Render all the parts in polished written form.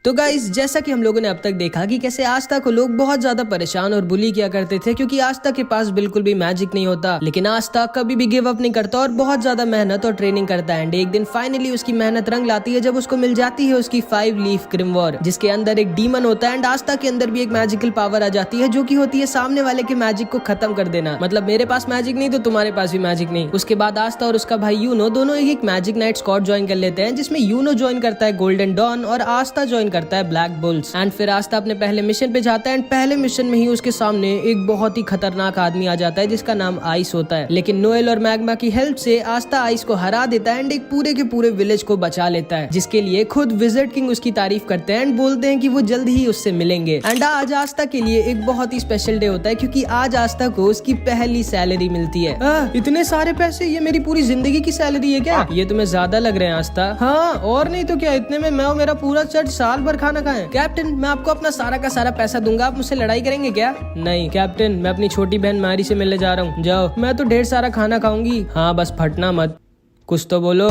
तो गाइस, जैसा कि हम लोगों ने अब तक देखा कि कैसे आस्था को लोग बहुत ज्यादा परेशान और बुली किया करते थे क्योंकि आस्था के पास बिल्कुल भी मैजिक नहीं होता, लेकिन आस्था कभी भी गिव अप नहीं करता और बहुत ज्यादा मेहनत और ट्रेनिंग करता है। एंड एक दिन फाइनली उसकी मेहनत रंग लाती है जब उसको मिल जाती है उसकी 5 लीफ ग्रिमवॉर, जिसके अंदर एक डीमन होता है। एंड आस्था के अंदर भी एक मैजिकल पावर आ जाती है जो की होती है सामने वाले के मैजिक को खत्म कर देना। मतलब मेरे पास मैजिक नहीं तो तुम्हारे पास भी मैजिक नहीं। उसके बाद आस्था और उसका भाई यूनो दोनों एक मैजिक नाइट स्क्वाड ज्वाइन कर लेते हैं, जिसमें यूनो ज्वाइन करता है गोल्डन डॉन और आस्था ज्वाइन करता है ब्लैक बुल। एंड फिर आस्था अपने पहले मिशन पे जाता है। एंड पहले मिशन में ही उसके सामने एक बहुत ही खतरनाक आदमी आ जाता है जिसका नाम आइस होता है, लेकिन नोएल और मैग्मा की हेल्प से आस्था आइस को हरा देता है एंड एक पूरे के पूरे विलेज को बचा लेता है, जिसके लिए खुद विज़र्ड किंग उसकी तारीफ करते हैं एंड बोलते हैं कि वो जल्द ही उससे मिलेंगे। एंड आज आस्था के लिए एक बहुत ही स्पेशल डे होता है क्योंकि आज आस्था को उसकी पहली सैलरी मिलती है। इतने सारे पैसे, ये मेरी पूरी जिंदगी की सैलरी है क्या? ये तुम्हें ज्यादा लग रहे हैं आस्था? हाँ और नहीं तो क्या, इतने में मैं और मेरा पूरा चर्च साल भर खाना खाएं। कैप्टन, मैं आपको अपना सारा का सारा पैसा दूंगा, आप मुझसे लड़ाई करेंगे क्या? नहीं कैप्टन, मैं अपनी छोटी बहन मारी से मिलने जा रहा हूँ। जाओ, मैं तो ढेर सारा खाना खाऊंगी। हाँ बस फटना मत, कुछ तो बोलो।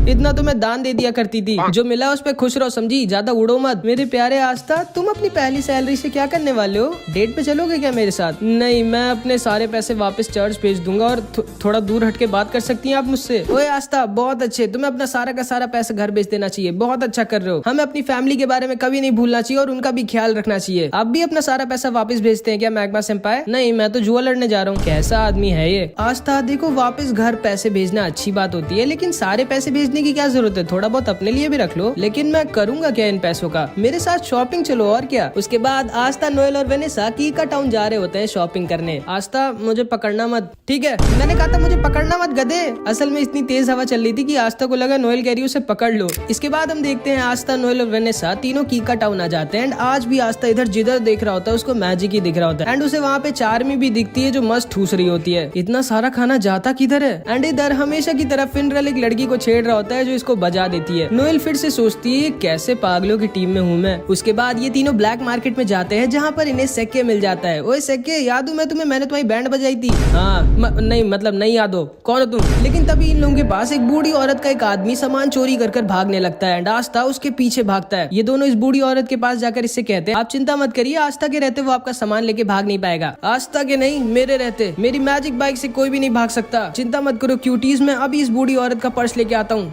इतना तो मैं दान दे दिया करती थी, जो मिला उस पे खुश रहो, समझी? ज्यादा उड़ो मत। मेरे प्यारे आस्था, तुम अपनी पहली सैलरी से क्या करने वाले हो? डेट पे चलोगे क्या मेरे साथ? नहीं, मैं अपने सारे पैसे वापस चर्च भेज दूंगा और थोड़ा दूर हट के बात कर सकती हैं आप मुझसे? ओए आस्था, बहुत अच्छे, तुम्हें अपना सारा का सारा पैसा घर भेज देना चाहिए, बहुत अच्छा कर रहे हो। हमें अपनी फैमिली के बारे में कभी नहीं भूलना चाहिए और उनका भी ख्याल रखना चाहिए। आप भी अपना सारा पैसा वापस भेजते हैं क्या मैग्मा सेंपाई? नहीं, मैं तो जुआ लड़ने जा रहा हूँ। कैसा आदमी है ये? आस्था देखो, वापस घर पैसे भेजना अच्छी बात होती है, लेकिन सारे पैसे भेजने की क्या जरूरत है? थोड़ा बहुत अपने लिए भी रख लो। लेकिन मैं करूंगा क्या इन पैसों का? मेरे साथ शॉपिंग चलो और क्या। उसके बाद आस्था, नोएल और वेनेसा कीका टाउन जा रहे होते हैं शॉपिंग करने। आस्था, मुझे पकड़ना मत। ठीक है, मैंने कहा था मुझे पकड़ना मत गधे। असल में इतनी तेज हवा चल रही थी कि आस्था को लगा नोएल कह रही उसे पकड़ लो। इसके बाद हम देखते हैं आस्था, नोएल और वेनेसा तीनों कीका टाउन आ जाते हैं। एंड आज भी आस्था इधर जिधर देख रहा होता है उसको मैजिक ही दिख रहा होता है। एंड उसे वहाँ पे चार्मी भी दिखती है जो मस्त ठूस रही होती है। इतना सारा खाना जाता किधर है? एंड इधर हमेशा की तरफ फिनरल एक लड़की को छेड़ रहा होता है जो इसको बजा देती है। नोएल फिर से सोचती है कैसे पागलों की टीम में हूँ मैं। उसके बाद ये तीनों ब्लैक मार्केट में जाते हैं जहाँ पर इन्हें सेक्के मिल जाता है। ओए सेक्के, याद हूँ मैं तुम्हें, मैंने तुम्हारी बैंड बजाई थी। हाँ नहीं, मतलब नहीं याद हो, कौन हो तुम? लेकिन तभी इन लोगों के पास एक बूढ़ी औरत का एक आदमी सामान चोरी कर भागने लगता है एंड आस्था उसके पीछे भागता है। ये दोनों इस बूढ़ी औरत के पास जाकर इससे कहते हैं, आप चिंता मत करिए, आस्था के रहते वो आपका सामान लेके भाग नहीं पाएगा। आस्था के नहीं, मेरे रहते मेरी मैजिक बाइक से कोई भी नहीं भाग सकता। चिंता मत करो क्यूटीज, मैं अभी इस बूढ़ी औरत का पर्स लेके आता हूँ।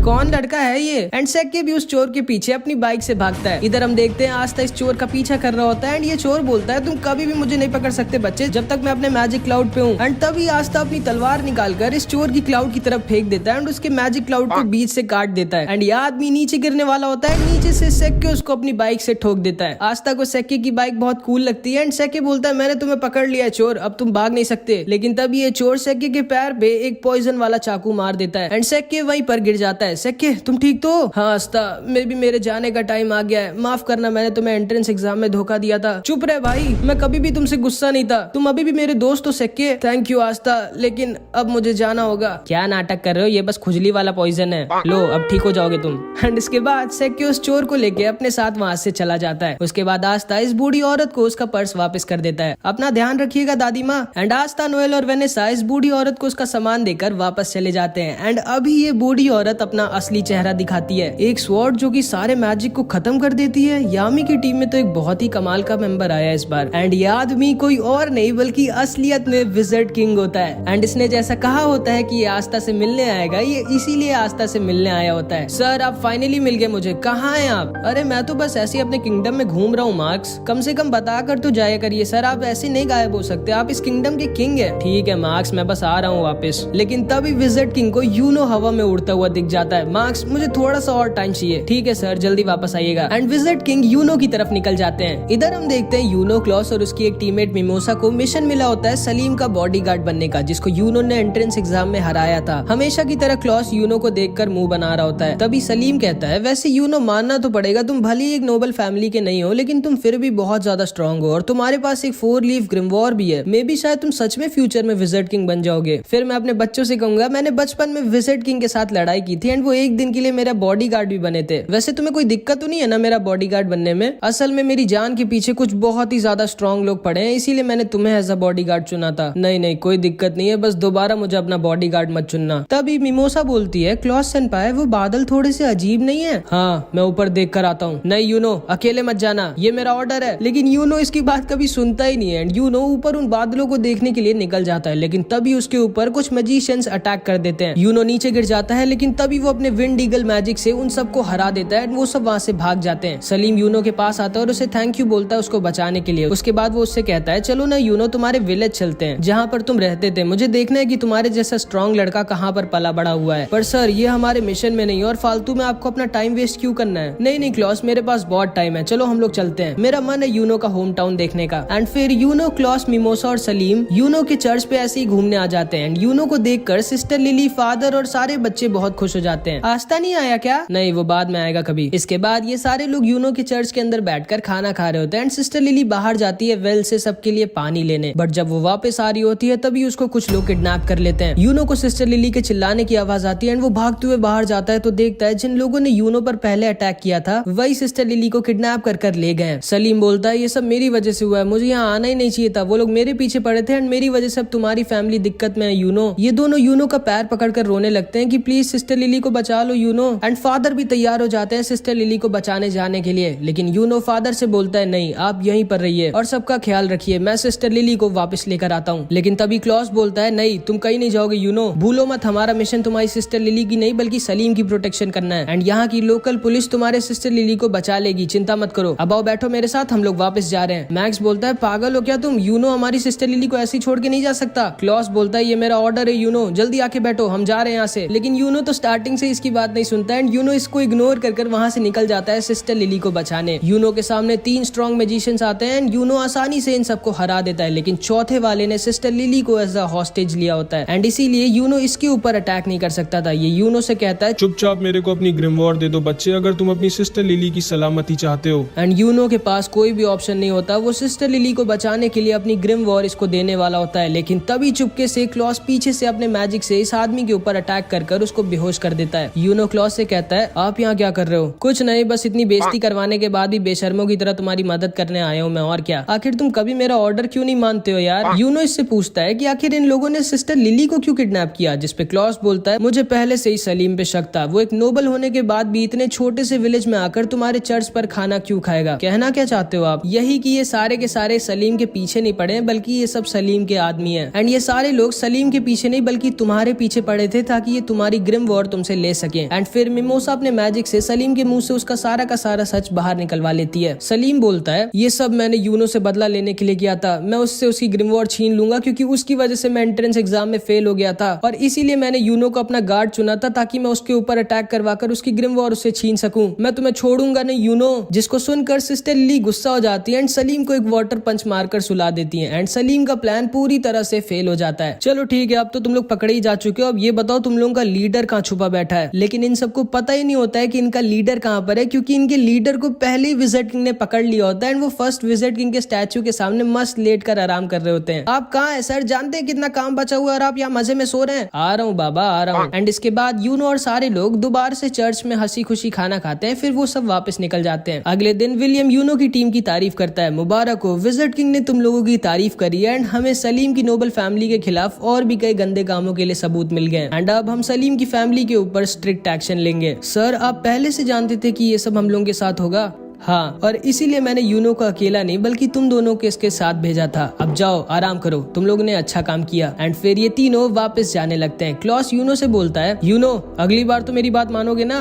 कौन लड़का है ये? एंड सेक्के भी उस चोर के पीछे अपनी बाइक से भागता है। इधर हम देखते हैं आस्था इस चोर का पीछा कर रहा होता है एंड ये चोर बोलता है, तुम कभी भी मुझे नहीं पकड़ सकते बच्चे, जब तक मैं अपने मैजिक क्लाउड पे हूँ। एंड तभी आस्था अपनी तलवार निकालकर इस चोर की क्लाउड की तरफ फेंक देता है एंड उसके मैजिक क्लाउड को बीच से काट देता है। एंड ये आदमी नीचे गिरने वाला होता है, नीचे से सेक्के उसको अपनी बाइक से ठोक देता है। आस्था को सेक्के की बाइक बहुत कूल लगती है एंड सेक्के बोलता है, मैंने तुम्हें पकड़ लिया है चोर, अब तुम भाग नहीं सकते। लेकिन तभी ये चोर सेक्के के पैर पे एक पॉइजन वाला चाकू मार देता है एंड सेक्के वहीं पर गिर जाता है। सेक्के, तुम ठीक तो? हाँ आस्था, मेरे जाने का टाइम आ गया है, माफ करना, मैंने तुम्हें एंट्रेंस एग्जाम में धोखा दिया था। चुप रहे भाई, मैं कभी भी तुमसे गुस्सा नहीं था, तुम अभी भी मेरे दोस्त हो सेक्के। थैंक यू आस्था, लेकिन अब मुझे जाना होगा। क्या नाटक कर रहे हो, ये बस खुजली वाला पॉइजन है, लो अब ठीक हो जाओगे तुम। एंड इसके बाद सेक्के उस चोर को लेके अपने साथ वहाँ से चला जाता है। उसके बाद आस्था इस बूढ़ी औरत को उसका पर्स वापस कर देता है। अपना ध्यान रखिएगा दादी माँ। एंड आस्था, नोएल और वेनेसा इस बूढ़ी औरत को उसका सामान देकर वापस चले जाते हैं। एंड अभी ये बूढ़ी औरत अपना असली चेहरा दिखाती है, एक स्वॉर्ड जो कि सारे मैजिक को खत्म कर देती है। यामी की टीम में तो एक बहुत ही कमाल का मेंबर आया इस बार। एंड ये आदमी कोई और नहीं बल्कि असलियत में विज़र्ड किंग होता है। एंड इसने जैसा कहा होता है कि ये आस्था से मिलने आएगा, ये इसीलिए आस्था से मिलने आया होता है। सर आप फाइनली मिल गए मुझे, कहाँ हैं आप? अरे मैं तो बस ऐसे ही अपने किंगडम में घूम रहा हूँ मार्क्स, कम से कम बता कर तो जाया करिए सर, आप ऐसे नहीं गायब हो सकते, आप इस किंगडम के किंग है। ठीक है मार्क्स, मैं बस आ रहा हूँ वापस। लेकिन तभी विज़र्ड किंग को यूनो हवा में उड़ता हुआ दिख जाता है। मार्क्स, मुझे थोड़ा सा और टाइम चाहिए। ठीक है सर, जल्दी वापस आइएगा। एंड विज़र्ड किंग यूनो की तरफ निकल जाते हैं। इधर हम देखते हैं यूनो, क्लॉस और उसकी एक टीममेट मिमोसा को मिशन मिला होता है सलीम का बॉडीगार्ड बनने का, जिसको यूनो ने एंट्रेंस एग्जाम में हराया था। हमेशा की तरह क्लॉस यूनो को देखकर मुंह बना रहा होता है। तभी सलीम कहता है, वैसे यूनो मानना तो पड़ेगा, तुम भले ही एक नोबल फैमिली के नहीं हो, लेकिन तुम फिर भी बहुत ज्यादा स्ट्रॉन्ग हो और तुम्हारे पास एक 4 लीफ ग्रिमवॉर भी है। मे बी शायद तुम सच में फ्यूचर में विज़र्ड किंग बन जाओगे। फिर मैं अपने बच्चों से कहूंगा, मैंने बचपन में विज़र्ड किंग के साथ लड़ाई की थी एंड वो एक दिन के लिए मेरा बॉडीगार्ड भी बने थे। वैसे तुम्हें कोई दिक्कत तो नहीं है ना मेरा बॉडीगार्ड बनने में? असल में मेरी जान के पीछे कुछ बहुत ही ज्यादा स्ट्रॉन्ग लोग पड़े हैं, इसीलिए मैंने तुम्हें एज अ बॉडीगार्ड चुना था। नहीं नहीं कोई दिक्कत नहीं है, बस दोबारा मुझे अपना बॉडीगार्ड मत चुनना। तभी मिमोसा बोलती है, क्लॉस सेनपाई वो बादल थोड़े से अजीब नहीं है? हाँ मैं ऊपर देख कर आता हूँ। नहीं यूनो अकेले मत जाना, ये मेरा ऑर्डर है। लेकिन यूनो इसकी बात कभी सुनता ही नहीं है एंड यूनो ऊपर उन बादलों को देखने के लिए निकल जाता है, लेकिन तभी उसके ऊपर कुछ मैजिशियंस अटैक कर देते हैं। यूनो नीचे गिर जाता है, लेकिन तभी वो अपने विंड ईगल मैजिक से उन सबको हरा देता है एंड वो सब वहाँ से भाग जाते हैं। सलीम यूनो के पास आता है और उसे थैंक यू बोलता है उसको बचाने के लिए। उसके बाद वो उससे कहता है चलो ना यूनो तुम्हारे विलेज चलते हैं जहाँ पर तुम रहते थे, मुझे देखना है कि तुम्हारे जैसा स्ट्रॉन्ग लड़का कहाँ पर पला बड़ा हुआ है। पर सर ये हमारे मिशन में नहीं और फालतू में आपको अपना टाइम वेस्ट क्यों करना है? नहीं नहीं क्लॉस मेरे पास बहुत टाइम है, चलो हम लोग चलते हैं, मेरा मन है यूनो का होम टाउन देखने का। एंड फिर यूनो, क्लॉस, मिमोसा और सलीम यूनो के चर्च पे ऐसे ही घूमने आ जाते हैं एंड यूनो को देखकर सिस्टर लिली, फादर और सारे बच्चे बहुत खुश हो जाते हैं। आस्था नहीं आया क्या? नहीं वो बाद में आएगा कभी। इसके बाद ये सारे लोग यूनो के चर्च के अंदर बैठकर खाना खा रहे होते हैं एंड सिस्टर लिली बाहर जाती है वेल से सबके लिए पानी लेने, बट जब वो वापस आ रही होती है तभी उसको कुछ लोग किडनैप कर लेते हैं। यूनो को सिस्टर लिली के चिल्लाने की आवाज आती है एंड वो भागते हुए बाहर जाता है तो देखता है जिन लोगों ने यूनो पर पहले अटैक किया था वही सिस्टर लिली को किडनैप कर ले गए। सलीम बोलता है ये सब मेरी वजह से हुआ है, मुझे यहाँ आना ही नहीं चाहिए था, वो लोग मेरे पीछे पड़े थे एंड मेरी वजह से अब तुम्हारी फैमिली दिक्कत में है यूनो। ये दोनों यूनो का पैर पकड़कर रोने लगते हैं कि प्लीज सिस्टर लिली को बचा लो यूनो। एंड फादर भी तैयार हो जाते हैं सिस्टर लिली को बचाने जाने के लिए, लेकिन यूनो फादर से बोलता है नहीं आप यहीं पर रहिए और सबका ख्याल रखिए, मैं सिस्टर लिली को वापस लेकर आता हूँ। लेकिन तभी क्लॉस बोलता है नहीं तुम कहीं नहीं जाओगे यूनो, भूलो मत हमारा मिशन तुम्हारी सिस्टर लिली की नहीं बल्कि सलीम की प्रोटेक्शन करना है एंड यहाँ की लोकल पुलिस तुम्हारे सिस्टर लिली को बचा लेगी, चिंता मत करो। अब आओ बैठो मेरे साथ, हम लोग वापस जा रहे हैं। मैक्स बोलता है पागल हो क्या तुम, यूनो हमारी सिस्टर लिली को ऐसे ही छोड़ के नहीं जा सकता। क्लॉस बोलता है ये मेरा ऑर्डर है यूनो, जल्दी आके बैठो हम जा रहे हैं यहाँ से। लेकिन यूनो तो स्टार्टिंग से इसकी बात नहीं सुनता एंड यूनो इसको इग्नोर कर वहाँ से निकल जाता है सिस्टर लिली को बचाने। यूनो के सामने 3 स्ट्रॉन्ग मैजिशियंस आते हैं एंड यूनो आसानी से इन सबको हरा देता है, लेकिन चौथे वाले ने सिस्टर लिली को एज अ हॉस्टेज लिया होता है एंड इसीलिए यूनो इसके ऊपर अटैक नहीं कर सकता था। ये यूनो से कहता है चुपचाप मेरे को अपनी ग्रिमवॉर दे दो बच्चे, अगर तुम अपनी सिस्टर लिली की सलामती चाहते हो। एंड यूनो के पास कोई भी ऑप्शन नहीं होता, वो सिस्टर लिली को बचाने के लिए अपनी ग्रिमवॉर इसको देने वाला होता है, लेकिन तभी चुपके से क्लॉस पीछे से अपने मैजिक से इस आदमी के ऊपर अटैक कर उसको बेहोश कर देता है। यूनो क्लॉस से कहता है आप यहाँ क्या कर रहे हो? कुछ नहीं, बस इतनी बेइज्जती करवाने के बाद भी बेशर्मों की तरह तुम्हारी मदद करने आया हूँ मैं, और क्या। आखिर तुम कभी मेरा ऑर्डर क्यों नहीं मानते हो यार? यूनो इससे पूछता है कि आखिर इन लोगों ने सिस्टर लिली को क्यों किडनैप किया, जिसपे क्लॉस बोलता है मुझे पहले से ही सलीम पे शक था, वो एक नोबल होने के बाद भी इतने छोटे से विलेज में आकर तुम्हारे चर्च पर खाना क्यों खाएगा। कहना क्या चाहते हो आप? यही कि ये सारे के सारे सलीम के पीछे नहीं पड़े बल्कि ये सब सलीम के आदमी हैं एंड ये सारे लोग सलीम के पीछे नहीं बल्कि तुम्हारे पीछे पड़े थे ताकि ये तुम्हारी ग्रिम वॉर तुमसे ले सके। एंड फिर मिमोसा अपने मैजिक से सलीम के मुंह से उसका सारा का सारा सच बाहर निकलवा लेती है। सलीम बोलता है ये सब मैंने यूनो से बदला लेने के लिए किया था, मैं उससे उसकी ग्रिम वॉर छीन लूंगा क्योंकि उसकी वजह से मैं एंट्रेंस एग्जाम में फेल हो गया था और इसीलिए मैंने यूनो को अपना गार्ड चुना था ताकि मैं उसके ऊपर अटैक करवाकर उसकी ग्रिम वॉर उससे छीन सकूं। मैं तुम्हें छोड़ूंगा नहीं यूनो। जिसको सुनकर सिस्टर लिली गुस्सा हो जाती है एंड सलीम को एक वाटर पंच मारकर सुला देती है एंड सलीम का प्लान पूरी तरह से फेल हो जाता है। चलो ठीक है, अब तो तुम लोग पकड़े ही जा चुके हो, अब ये बताओ तुम लोगों का लीडर कहाँ छुपा बैठा है। लेकिन इन सबको पता ही नहीं होता है कि इनका लीडर कहाँ पर है क्योंकि इनके लीडर को पहले ही विजिट किंग ने पकड़ लिया होता है एंड वो फर्स्ट विजिट किंग के स्टैचू के सामने मस्त लेट कर आराम कर रहे होते हैं। आप कहाँ है सर? जानते हैं कितना काम बचा हुआ है और आप यहाँ मजे में सो रहे हैं? आ रहा हूँ बाबा आ रहा हूँ। एंड इसके बाद यूनो और सारे लोग दोबारा से चर्च में हंसी खुशी खाना खाते हैं, फिर वो सब वापस निकल जाते हैं। अगले दिन विलियम यूनो की टीम की तारीफ करता है, मुबारक हो विजिट किंग ने तुम लोगों की तारीफ करी है एंड हमें सलीम की नोबल फैमिली के खिलाफ और भी कई गंदे कामों के लिए सबूत मिल गए एंड अब हम सलीम की फैमिली के ऊपर स्ट्रिक्ट एक्शन लेंगे। सर आप पहले से जानते थे कि ये सब हम लोगों के साथ होगा? हाँ, और इसीलिए मैंने यूनो को अकेला नहीं बल्कि तुम दोनों को इसके साथ भेजा था। अब जाओ आराम करो, तुम लोगों ने अच्छा काम किया। एंड फिर ये तीनों वापस जाने लगते हैं। क्लॉस यूनो से बोलता है यूनो अगली बार तो मेरी बात मानोगे ना?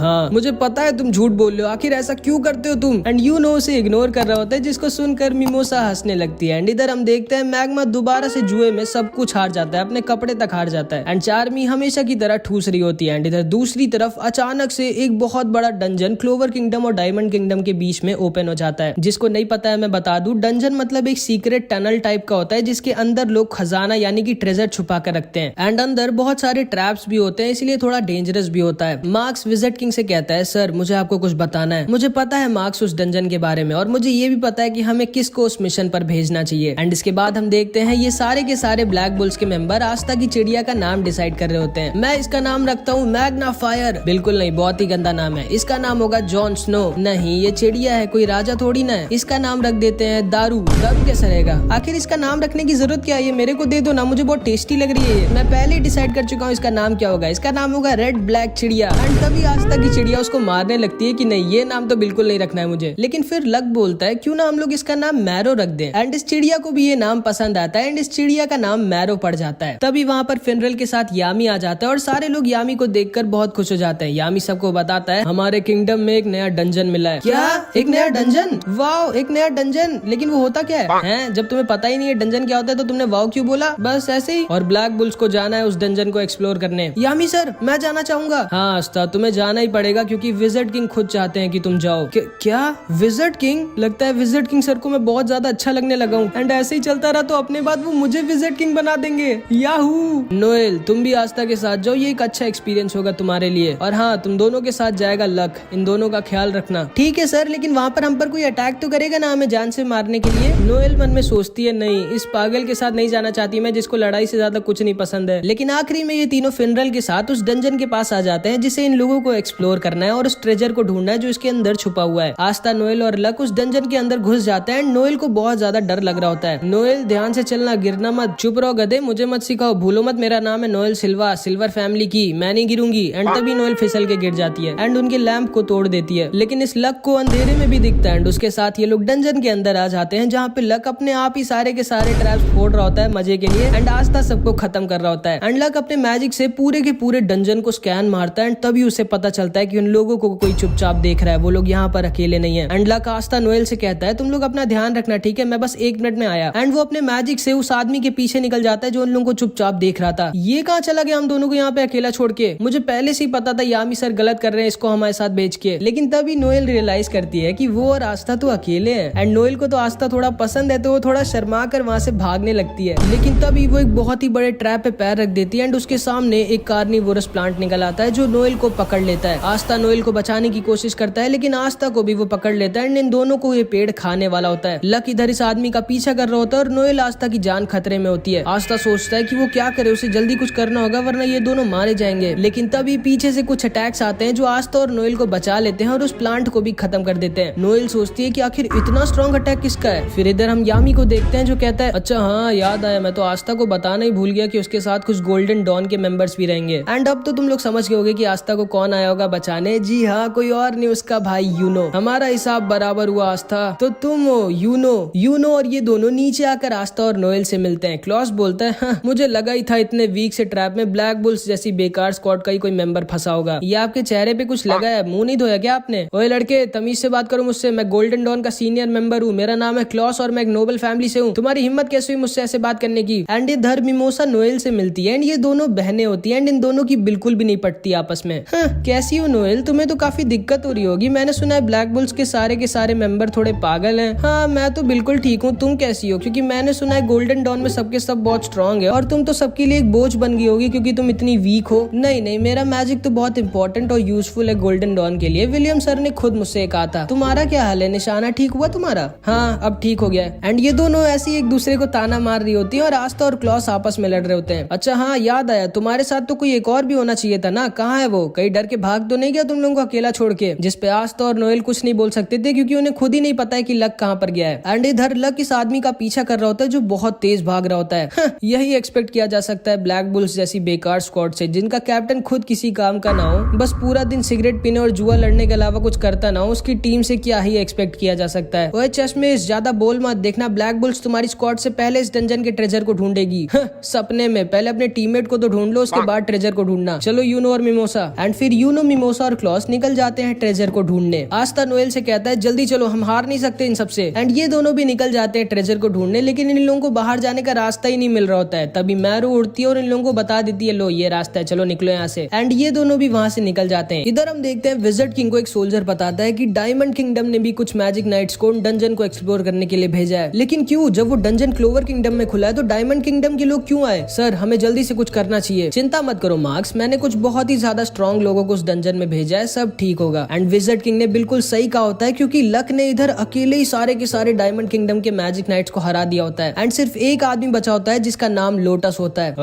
हाँ मुझे पता है तुम झूठ बोल रहे हो, आखिर ऐसा क्यों करते हो तुम? एंड यूनो उसे इग्नोर कर रहा होता है जिसको सुनकर मिमोसा हंसने लगती है। एंड इधर हम देखते हैं मैग्मा दोबारा से जुए में सब कुछ हार जाता है, अपने कपड़े तक हार जाता है एंड चार्मी हमेशा की तरह ठूस रही होती है। एंड इधर दूसरी तरफ अचानक से एक बहुत बड़ा डंजन क्लोवर किंगडम और डायमंड किंगडम के बीच में ओपन हो जाता है। जिसको नहीं पता है मैं बता दूं, डंजन मतलब एक सीक्रेट टनल टाइप का होता है जिसके अंदर लोग खजाना यानी कि ट्रेजर छुपा कर रखते हैं एंड अंदर बहुत सारे ट्रैप्स भी होते हैं, इसलिए थोड़ा डेंजरस भी होता है। मार्क्स विजिट किंग से कहता है, सर मुझे आपको कुछ बताना है। मुझे पता है मार्क्स उस डंजन के बारे में और मुझे ये भी पता है कि हमें किसको उस मिशन पर भेजना चाहिए। एंड इसके बाद हम देखते हैं ये सारे के सारे ब्लैक बुल्स के मेंबर आस्था की चिड़िया का नाम डिसाइड कर रहे होते हैं। मैं इसका नाम रखता हूँ मैग्ना फायर। बिल्कुल नहीं, बहुत ही गंदा नाम है। इसका नाम होगा जॉन स्नो। नहीं, ये चिड़िया है, कोई राजा थोड़ी ना है। इसका नाम रख देते हैं दारू। दारू कैसा रहेगा? आखिर इसका नाम रखने की जरूरत क्या है? ये मेरे को दे दो ना, मुझे बहुत टेस्टी लग रही है। मैं पहले ही डिसाइड कर चुका हूँ इसका नाम क्या होगा। इसका नाम होगा रेड ब्लैक चिड़िया। एंड तभी आस्था की चिड़िया उसको मारने लगती है कि नहीं, ये नाम तो बिल्कुल नहीं रखना है मुझे। लेकिन फिर लक बोलता है क्यों ना हम लोग इसका नाम मैरो रख दें। एंड इस चिड़िया को भी ये नाम पसंद आता है एंड इस चिड़िया का नाम मैरो पड़ जाता है। तभी वहाँ पर फिनरल के साथ यामी आ जाता है और सारे लोग यामी को देखकर बहुत खुश हो जाते हैं। यामी सबको बताता है हमारे किंगडम में एक नया डंजन मिला है। क्या? एक नया डंजन? वाओ, एक नया डंजन। लेकिन वो होता क्या है? जब तुम्हें पता ही नहीं है डंजन क्या होता है तो तुमने वाओ क्यों बोला? बस ऐसे ही। और ब्लैक बुल्स को जाना है उस डंजन को एक्सप्लोर करने। यामी सर, मैं जाना चाहूंगा। हाँ आस्था, तुम्हें जाना ही पड़ेगा क्योंकि विजिट किंग खुद चाहते हैं कि तुम जाओ। क्या विजिट किंग? लगता है विजिट किंग सर को मैं बहुत ज्यादा अच्छा लगने लगा हूँ एंड ऐसे ही चलता रहा तो अपने बाद वो मुझे विजिट किंग बना देंगे। याहू। नोएल, तुम भी आस्था के साथ जाओ, ये एक अच्छा एक्सपीरियंस होगा तुम्हारे लिए। और हाँ, तुम दोनों के साथ जाएगा लक। इन दोनों का ख्याल रखना। ठीक है सर, लेकिन वहाँ पर हम पर कोई अटैक तो करेगा ना हमें जान से मारने के लिए? नोएल मन में सोचती है नहीं, इस पागल के साथ नहीं जाना चाहती मैं जिसको लड़ाई से ज्यादा कुछ नहीं पसंद है। लेकिन आखिरी में ये तीनों फिनरल के साथ उस डंजन के पास आ जाते हैं जिसे इन लोगों को एक्सप्लोर करना है और उस ट्रेजर को ढूंढना है जो इसके अंदर छुपा हुआ है। आस्था, नोएल और लक उस डंजन के अंदर घुस जाते हैं एंड नोएल को बहुत ज्यादा डर लग रहा होता है। नोएल ध्यान से चलना, गिरना मत। चुप रहो गधे, मुझे मत सिखाओ। भूलो मत मेरा नाम है नोएल सिल्वा, सिल्वर फैमिली की। मैं नहीं गिरूंगी। एंड तभी नोएल फिसल के गिर जाती है एंड उनके लैंप को तोड़ देती है। लेकिन इस लक को अंधेरे में भी दिखता है एंड उसके साथ ये लोग डंजन के अंदर आ जाते हैं जहाँ पे लक अपने आप ही सारे के सारे ट्रैप्स फोड़ रहा होता है मजे के लिए एंड आस्था सबको खत्म कर रहा होता है। एंड लक अपने मैजिक से पूरे के पूरे डंजन को स्कैन मारता है एंड तभी उसे पता चलता है कि उन लोगों को कोई चुपचाप देख रहा है, वो लोग यहाँ पर अकेले नहीं है। एंड लक आस्था नोएल से कहता है तुम लोग अपना ध्यान रखना, ठीक है, मैं बस 1 मिनट में आया। एंड वो अपने मैजिक से उस आदमी के पीछे निकल जाता है जो उन लोगों को चुपचाप देख रहा था। ये कहाँ चला गया हम दोनों को यहाँ पे अकेला छोड़ के? मुझे पहले से ही पता था यामी सर गलत कर रहे हैं इसको हमारे साथ भेज के। लेकिन तभी नोएल रियलाइज करती है कि वो और आस्था तो अकेले हैं एंड नोएल को तो आस्था थोड़ा पसंद है तो वो थोड़ा शर्मा कर वहाँ से भागने लगती है। लेकिन तभी वो एक बहुत ही बड़े ट्रैप पे पैर रख देती है एंड उसके सामने एक कार्निवोरस प्लांट निकल आता है जो नोएल को पकड़ लेता है। आस्था नोएल को बचाने की कोशिश करता है लेकिन आस्था को भी वो पकड़ लेता है एंड इन दोनों को ये पेड़ खाने वाला होता है। लक इधर इस आदमी का पीछा कर रहा होता है और नोएल आस्था की जान खतरे में होती है। आस्था सोचता है कि वो क्या करे, उसे जल्दी कुछ करना होगा वरना ये दोनों मारे जाएंगे। लेकिन तभी पीछे से कुछ अटैक्स आते हैं जो आस्था और नोएल को बचा लेते हैं और उस प्लांट को भी खत्म कर देते हैं। नोएल सोचती है कि आखिर इतना स्ट्रॉन्ग अटैक किसका है। फिर इधर हम यामी को देखते हैं जो कहता है अच्छा हाँ याद आया, मैं तो आस्था को बताना ही भूल गया कि उसके साथ कुछ गोल्डन डॉन के मेंबर्स भी रहेंगे। एंड अब तो तुम लोग समझ गए होगे कि आस्था को कौन आया होगा बचाने। जी हाँ, कोई और नहीं, उसका भाई यूनो। हमारा हिसाब बराबर हुआ आस्था, तो तुम हो यूनो। और ये दोनों नीचे आकर आस्था और नोएल से मिलते हैं। क्लॉस बोलता है हाँ, मुझे लगा ही था इतने वीक से ट्रैप में ब्लैक बुल्स जैसी बेकार स्क्वाड का ही कोई मेंबर फंसा होगा। ये आपके चेहरे पे कुछ लगा है, मुंह नहीं धोया क्या आपने? ओए लड़के, तमीज से बात करो मुझसे, मैं गोल्डन डॉन का सीनियर मेंबर हूँ, मेरा नाम है क्लॉस और मैं एक नोबल फैमिली से हूँ। तुम्हारी हिम्मत कैसे हुई मुझसे ऐसे बात करने की? एंड इधर मिमोसा नोएल से मिलती है एंड ये दोनों बहनें होती है एंड इन दोनों की बिल्कुल भी नहीं पटती आपस में। हाँ, कैसी हो नोएल, तुम्हें तो काफी दिक्कत हो रही होगी, मैंने सुना है ब्लैक बुल्स के सारे मेंबर थोड़े पागल हैं। हाँ, मैं तो बिल्कुल ठीक हूँ, तुम कैसी हो? क्योंकि मैंने सुना है गोल्डन डॉन में सबके सब बहुत स्ट्रॉन्ग है और तुम तो सबके लिए एक बोझ बन गई होगी क्योंकि तुम इतनी वीक हो। नहीं, मेरा मैजिक तो बहुत इंपॉर्टेंट और यूजफुल है गोल्डन डॉन के लिए। विलियम सर ने खुद मुझसे कहा था। तुम्हारा क्या हाल है? निशाना ठीक हुआ तुम्हारा? हाँ, अब ठीक हो गया है। एंड ये दोनों ऐसे एक दूसरे को ताना मार रही होती है और आस्था और क्लॉस आपस में लड़ रहे होते हैं। अच्छा हाँ, याद आया, तुम्हारे साथ तो कोई एक और भी होना चाहिए था ना, कहाँ है वो? कहीं डर के भाग तो नहीं गया तुम लोगों को अकेला छोड़ के? जिसपे आस्था और नोएल कुछ नहीं बोल सकते थे क्योंकि उन्हें खुद ही नहीं पता है कि लक कहाँ पर गया है। एंड इधर लक इस आदमी का पीछा कर रहा होता है जो बहुत तेज भाग रहा होता है। यही एक्सपेक्ट किया जा सकता है ब्लैक बुल्स जैसी बेकार स्क्वाड से जिनका कैप्टन खुद किसी काम का ना हो, बस पूरा दिन सिगरेट पीने और जुआ लड़ने के अलावा कुछ करता ना हो। उसकी टीम से क्या ही एक्सपेक्ट किया जा सकता है। ओए चश्मेश, ज्यादा बोल मत, देखना ब्लैक बुल्स तुम्हारी स्क्वाड से पहले इस डंजन के ट्रेजर को ढूंढेगी। सपने में पहले अपने टीममेट को तो ढूंढ लो, उसके बाद ट्रेजर को ढूंढना। चलो यूनो और मिमोसा। एंड फिर यूनो, मिमोसा और क्लॉस निकल जाते हैं ट्रेजर को ढूंढने। आस्था नोएल से कहता है जल्दी चलो, हम हार नहीं सकते इन सबसे। एंड ये दोनों भी निकल जाते हैं ट्रेजर को ढूंढने, लेकिन इन लोगों को बाहर जाने का रास्ता ही नहीं मिल रहा होता है। तभी मैरो उड़ती है और इन लोगों को बता देती है लो ये रास्ता है, चलो निकलो यहाँ से। एंड ये दोनों भी वहाँ से निकल जाते हैं। इधर हम देखते हैं विजिट किंग को एक सोल्जर बताता है है कि डायमंड किंगडम ने भी कुछ मैजिक नाइट्स को डंजन को एक्सप्लोर करने के लिए भेजा है। लेकिन क्यों? जब वो डंजन क्लोवर किंगडम में खुला है तो डायमंड किंगडम के लोग क्यों आए? सर, हमें जल्दी से कुछ करना चाहिए। चिंता मत करो मार्क्स, मैंने कुछ बहुत ही ज्यादा स्ट्रॉन्ग लोगों को उस डंजन में भेजा है, सब ठीक होगा। एंड विज़र्ड किंग ने बिल्कुल सही कहा होता है, क्योंकि लक ने इधर अकेले ही सारे के सारे डायमंड किंगडम के मैजिक नाइट्स को हरा दिया होता है। एंड सिर्फ एक आदमी बचा होता है जिसका नाम लोटस होता है।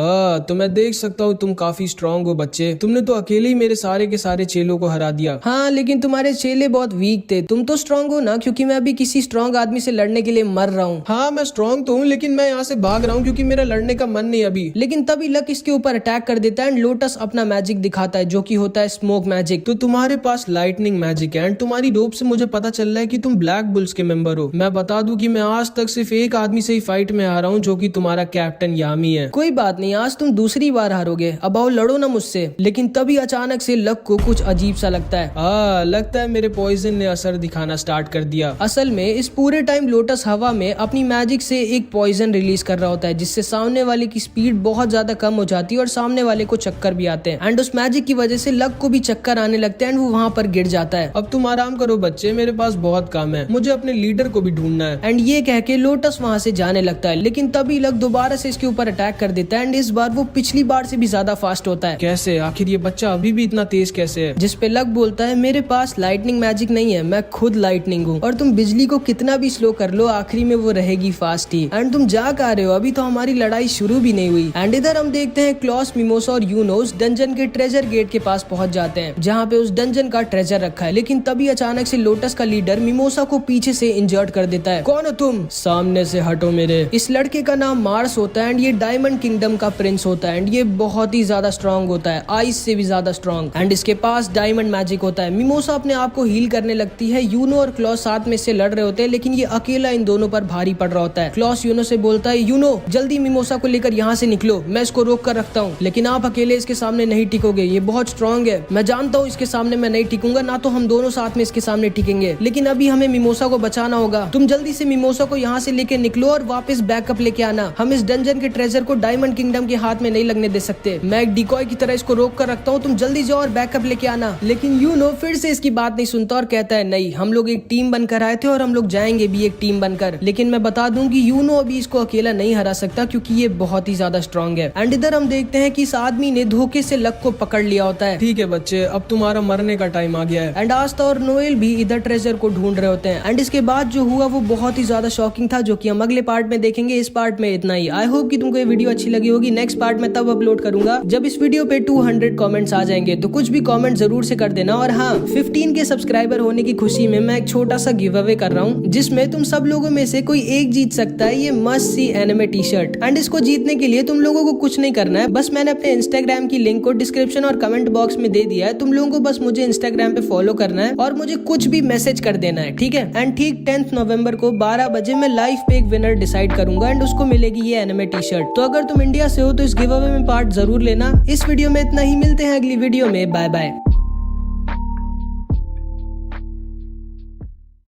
तो मैं देख सकता हूँ तुम काफी स्ट्रांग हो बच्चे, तुमने तो अकेले ही मेरे सारे के सारे चेलों को हरा दिया। हाँ, लेकिन तुम्हारे चेले बहुत वीक थे, तुम तो स्ट्रांग हो ना, क्योंकि मैं अभी किसी स्ट्रांग आदमी से लड़ने के लिए मर रहा हूँ। हाँ, मैं स्ट्रांग तो हूँ, लेकिन मैं यहाँ से भाग रहा हूँ क्योंकि मेरा लड़ने का मन नहीं अभी। लेकिन तभी लक इसके ऊपर अटैक कर देता है एंड लोटस अपना मैजिक दिखाता है, जो कि होता है स्मोक मैजिक। तो तुम्हारे पास लाइटनिंग मैजिक है एंड तुम्हारी रोप से मुझे पता चल रहा है कि तुम ब्लैक बुल्स के मेंबर हो। मैं बता दूं कि मैं आज तक सिर्फ एक आदमी से ही फाइट में आ रहा हूँ, जो कि तुम्हारा कैप्टन यामी है। कोई बात नहीं, आज तुम दूसरी बार हारोगे, अब आओ लड़ो ना मुझसे। लेकिन तभी अचानक से लक को कुछ अजीब सा लगता है। लगता है मेरे पॉइजन ने असर दिखाना स्टार्ट कर दिया। असल में इस पूरे टाइम लोटस हवा में अपनी मैजिक से एक पॉइजन रिलीज कर रहा होता है, जिससे सामने वाले की स्पीड बहुत ज्यादा कम हो जाती है और सामने वाले को चक्कर भी आते हैं। एंड उस मैजिक की वजह से लक को भी चक्कर आने लगते हैं एंड वो वहाँ पर गिर जाता है। अब तुम आराम करो बच्चे, मेरे पास बहुत काम है, मुझे अपने लीडर को भी ढूंढना है। एंड ये कह के लोटस वहाँ से जाने लगता है, लेकिन तभी लक दोबारा से इसके ऊपर अटैक कर देता है एंड इस बार वो पिछली बार से भी ज्यादा फास्ट होता है। कैसे? आखिर ये बच्चा अभी भी इतना तेज कैसे है? जिस पे लक बोलता है, मेरे पास लाइटनिंग मैजिक नहीं है, मैं खुद लाइटनिंग हूँ, और तुम बिजली को कितना भी स्लो कर लो, आखिरी में वो रहेगी फास्ट ही। एंड तुम जा कह रहे हो? अभी तो हमारी लड़ाई शुरू भी नहीं हुई। एंड इधर हम देखते हैं क्लॉस, मिमोसा और यूनोस डंजन के ट्रेजर गेट के पास पहुंच जाते हैं, जहाँ पे उस डंजन का ट्रेजर रखा है। लेकिन तभी अचानक से लोटस का लीडर मिमोसा को पीछे से इंजर्ड कर देता है। कौन हो तुम? सामने से हटो मेरे। इस लड़के का नाम मार्स होता है एंड ये डायमंड किंगडम का प्रिंस होता है एंड ये बहुत ही ज्यादा स्ट्रॉन्ग होता है, आइस से भी ज्यादा स्ट्रॉन्ग। एंड इसके पास डायमंड मैजिक होता है। मिमोसा अपने आप को हील करने लगती है। यूनो और क्लॉस साथ में से लड़ रहे होते हैं, लेकिन ये अकेला इन दोनों पर भारी पड़ रहा होता है। क्लॉस यूनो से बोलता है, यूनो जल्दी मिमोसा को लेकर यहाँ से निकलो, मैं इसको रोक कर रखता हूँ, लेकिन आप अकेले इसके सामने नहीं टिकोगे, ये बहुत स्ट्रॉन्ग है। मैं जानता हूँ इसके सामने मैं नहीं टिकूंगा, ना तो हम दोनों साथ में इसके सामने टिकेंगे, लेकिन अभी हमें मिमोसा को बचाना होगा। तुम जल्दी से मिमोसा को यहाँ से लेके निकलो और वापस बैकअप लेके आना। हम इस डंजन के ट्रेजर को डायमंड किंगडम के हाथ में नहीं लगने दे सकते। मैं एक डिकॉय की तरह इसको रोक कर रखता हूँ, तुम जल्दी जाओ और बैकअप लेके आना। लेकिन यूनो फिर से इसकी बात नहीं सुनता और कहता है, नहीं, हम लोग एक टीम बनकर आए थे और हम लोग जाएंगे भी एक टीम बनकर। लेकिन मैं बता दूं कि यूनो अभी इसको अकेला नहीं हरा सकता, क्योंकि ये बहुत ही ज्यादा स्ट्रॉन्ग है। एंड इधर हम देखते हैं कि इस आदमी ने धोखे से लक को पकड़ लिया होता है। ठीक है बच्चे, अब तुम्हारा मरने का टाइम आ गया है। एंड आस्था और नोएल भी इधर ट्रेजर को ढूंढ रहे होते हैं। एंड इसके बाद जो हुआ वो बहुत ही ज्यादा शॉकिंग था, जो कि हम अगले पार्ट में देखेंगे। इस पार्ट में इतना ही। आई होप कि तुमको ये वीडियो अच्छी लगी होगी। नेक्स्ट पार्ट में तब अपलोड करूंगा जब इस वीडियो पे 200 कमेंट्स आ जाएंगे, तो कुछ भी कमेंट जरूर से कर देना। और हाँ, 15 के सब्सक्राइबर होने की खुशी में मैं एक छोटा सा गिव अवे कर रहा हूँ, जिसमें तुम सब लोगों में से कोई एक जीत सकता है ये must see anime T shirt. And इसको जीतने के लिए तुम लोगों को कुछ नहीं करना है, बस मैंने अपने इंस्टाग्राम की लिंक को डिस्क्रिप्शन और कमेंट बॉक्स में दे दिया है। तुम लोगों को बस मुझे इंस्टाग्राम पे फॉलो करना है और मुझे कुछ भी मैसेज कर देना है, ठीक है। एंड ठीक 10 नवंबर को 12 बजे मैं लाइव पे एक विनर डिसाइड करूंगा एंड उसको मिलेगी ये एनिमे टी शर्ट। तो अगर तुम इंडिया से हो तो इस गिव अवे में पार्ट जरूर लेना। इस वीडियो में इतना ही, मिलते हैं अगली वीडियो में, बाय बाय।